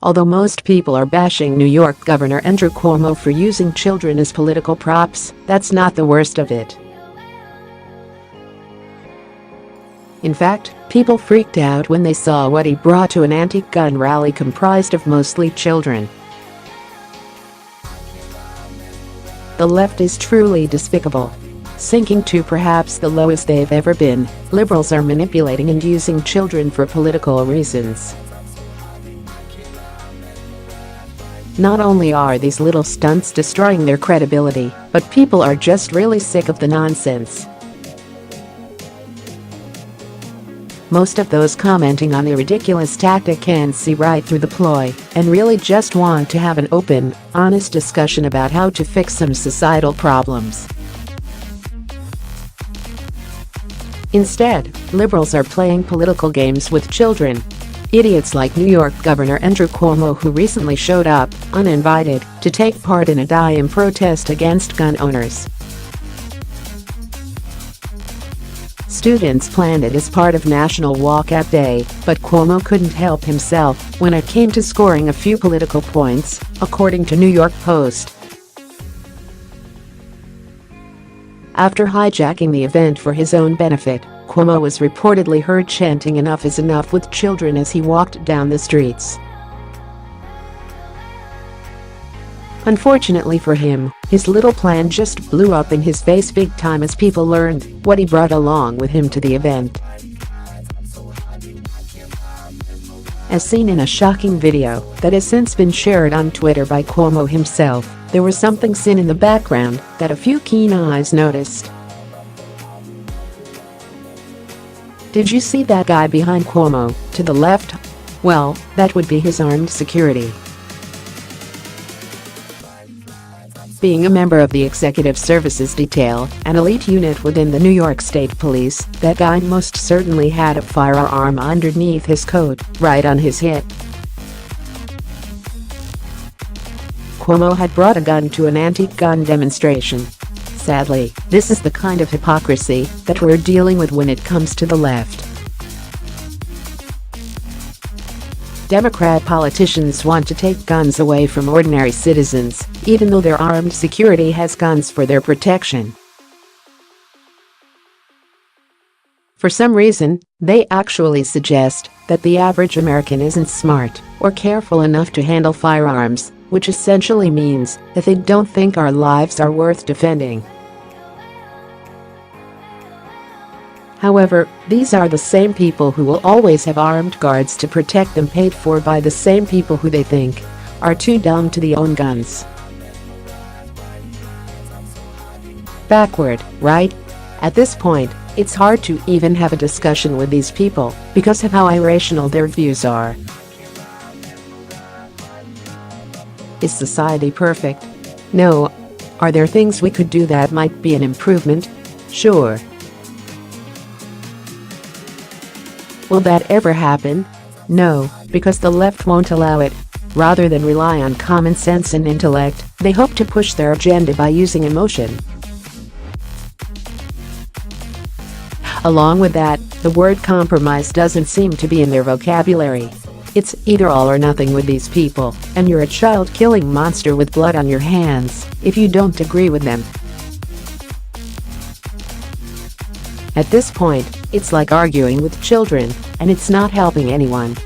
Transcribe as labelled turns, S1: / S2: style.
S1: Although most people are bashing New York Governor Andrew Cuomo for using children as political props, that's not the worst of it. In fact, people freaked out when they saw what he brought to an anti-gun rally comprised of mostly children. The left is truly despicable. Sinking to perhaps the lowest they've ever been, liberals are manipulating and using children for political reasons. Not only are these little stunts destroying their credibility, but people are just really sick of the nonsense. Most of those commenting on the ridiculous tactic can see right through the ploy and really just want to have an open, honest discussion about how to fix some societal problems. Instead, liberals are playing political games with children. Idiots like New York Governor Andrew Cuomo, who recently showed up, uninvited, to take part in a die-in protest against gun owners. Students planned it as part of National Walkout Day, but Cuomo couldn't help himself when it came to scoring a few political points, according to New York Post. After hijacking the event for his own benefit, Cuomo was reportedly heard chanting "Enough is enough" with children as he walked down the streets. Unfortunately for him, his little plan just blew up in his face big time as people learned what he brought along with him to the event. As seen in a shocking video that has since been shared on Twitter by Cuomo himself, there was something seen in the background that a few keen eyes noticed. Did you see that guy behind Cuomo, to the left? Well, that would be his armed security. Being a member of the Executive Services Detail, an elite unit within the New York State Police, that guy most certainly had a firearm underneath his coat, right on his hip. Cuomo had brought a gun to an anti-gun demonstration. Sadly, this is the kind of hypocrisy that we're dealing with when it comes to the left. Democrat politicians want to take guns away from ordinary citizens, even though their armed security has guns for their protection. For some reason, they actually suggest that the average American isn't smart or careful enough to handle firearms, which essentially means that they don't think our lives are worth defending. However, these are the same people who will always have armed guards to protect them, paid for by the same people who they think are too dumb to own guns. Backward, right? At this point, it's hard to even have a discussion with these people because of how irrational their views are. Is society perfect? No. Are there things we could do that might be an improvement? Sure. Will that ever happen? No, because the left won't allow it. Rather than rely on common sense and intellect, they hope to push their agenda by using emotion. Along with that, the word compromise doesn't seem to be in their vocabulary. It's either all or nothing with these people, and you're a child-killing monster with blood on your hands if you don't agree with them. At this point, it's like arguing with children, and it's not helping anyone.